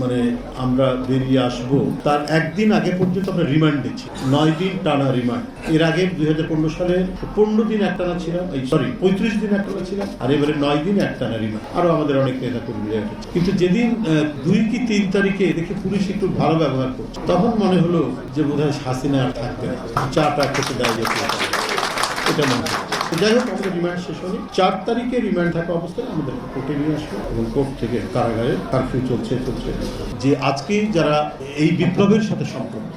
মানে আমরা বেরিয়ে আসব তার একদিন আগে পর্যন্ত আমরা রিমান্ডে ছি, 9 দিন টানা রিমান্ড। এর আগে 2015 সালে 15 দিন একটানা ছিলাম, 35 দিন একটানা ছিলাম, আর এবারে 9 দিন একটানা রিমান্ড। আরো আমাদের অনেক নেতা কর্মীরা এসেছে। কিন্তু যেদিন 2 কি 3 তারিখে দেখে পুলিশ একটু ভালো ব্যবহার করছে, তখন মনে হলো যে বোধহয় হাসিনা আর থাকবে না, চাটা খেতে দেয় যেতে, এটা মনে হয়। যাই হোক, আমাদের রিমান্ড শেষ হয়নি। 4 তারিখে রিমান্ড থাকা অবস্থায় আমাদের কোর্টে নিয়ে আসলো এবং কোর্ট থেকে কারাগারে কারফিউ চলছে। যে আজকে যারা এই বিপ্লবের সাথে সম্পর্ক,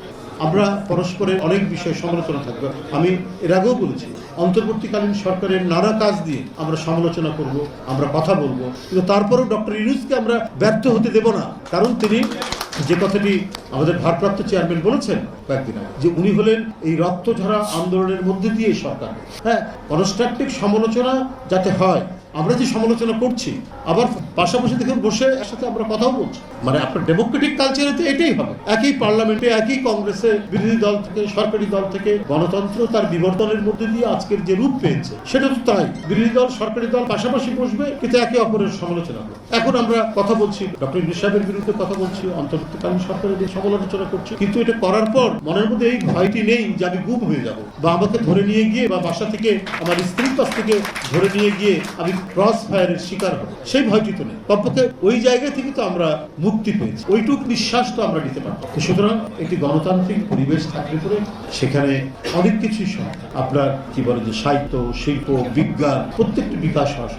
আমরা পরস্পরের অনেক বিষয়ে সমালোচনা থাকবে। আমি এর আগেও বলেছি, অন্তর্বর্তীকালীন সরকারের নানা কাজ দিয়ে আমরা সমালোচনা করব, আমরা কথা বলবো, কিন্তু তারপরেও ডক্টর ইউনূসকে আমরা ব্যর্থ হতে দেব না। কারণ তিনি যে কথাটি আমাদের ভারপ্রাপ্ত চেয়ারম্যান বলেছেন কয়েকদিন আগে, যে উনি হলেন এই রক্তঝরা আন্দোলনের মধ্যে দিয়ে সরকার। হ্যাঁ, কনস্ট্রাকটিভ সমালোচনা যাতে হয়, আমরা যে সমালোচনা করছি আবার পাশাপাশি দেখুন বসে একসাথে আমরা কথাও বলছি, মানে আপনার ডেমোক্রেটিক কালচারেতে এটাই হবে। একই পার্লামেন্টে, একই কংগ্রেসে বিরোধী দল থেকে সরকারি দল থেকে গণতন্ত্র তার বিবর্তনের মধ্যে দিয়ে আজকের যে রূপ পেয়েছে, সেটা তো তাই। বিরোধী দল সরকারি দল পাশাপাশি বসবে, কিন্তু একে অপরের সমালোচনা হবে। এখন আমরা কথা বলছি, ডক্টর ইউনূস সাহেবের বিরুদ্ধে কথা বলছি, অন্তর্বর্তীকালীন সরকারের যে সমালোচনা করছি, কিন্তু এটা করার পর মনের মধ্যে এই ভয়টি নেই যে আমি গুম হয়ে যাব, বা আমাকে ধরে নিয়ে গিয়ে বা বাসা থেকে আমার স্ত্রীর কাছ থেকে ধরে নিয়ে গিয়ে আমি ক্রস ফায়ারের শিকার হব, সেই ভয়টি তো নেই। কমপক্ষে ওই জায়গা থেকে তো আমরা মুক্তি পেয়েছি, ওইটুক নিঃশ্বাস তো আমরা নিতে পারবো। সুতরাং একটি গণতান্ত্রিক পরিবেশ থাকলে পরে সেখানে অনেক কিছুই আপনার কি বলে যে সাহিত্য, শিল্প, বিজ্ঞান প্রত্যেকটি বিকাশ হওয়া